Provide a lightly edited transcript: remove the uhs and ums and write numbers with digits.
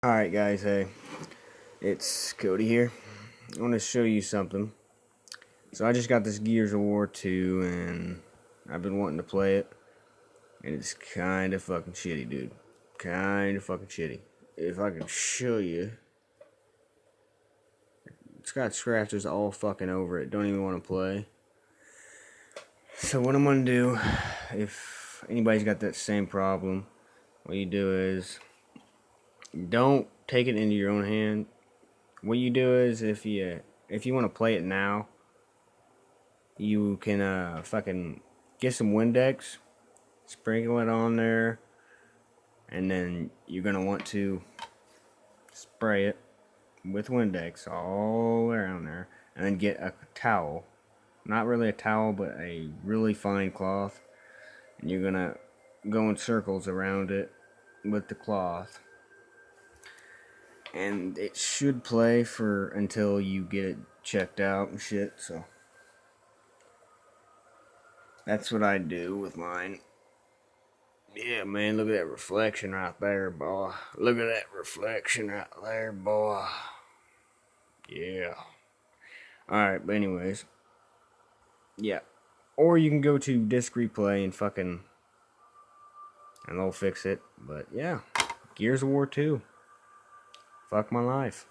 Alright guys, hey, it's Cody here. I want to show you something. So I just got this Gears of War 2 and I've been wanting to play it. And it's kind of fucking shitty, dude. Kind of fucking shitty. If I can show you. It's got scratches all fucking over it. Don't even want to play. So what I'm going to do, if anybody's got that same problem, what you do is don't take it into your own hand. What you do is if you want to play it now, you can fucking get some Windex, sprinkle it on there, and then you're gonna want to spray it with Windex all around there, and then get a towel, not really a towel but a really fine cloth, and you're gonna go in circles around it with the cloth, and it should play for until you get it checked out and shit. So that's what I do with mine. Yeah, man, look at that reflection right there, boy. Look at that reflection right there, boy. Yeah. Alright, but anyways. Yeah. Or you can go to Disc Replay and fucking... and they'll fix it. But yeah. Gears of War 2. Fuck my life.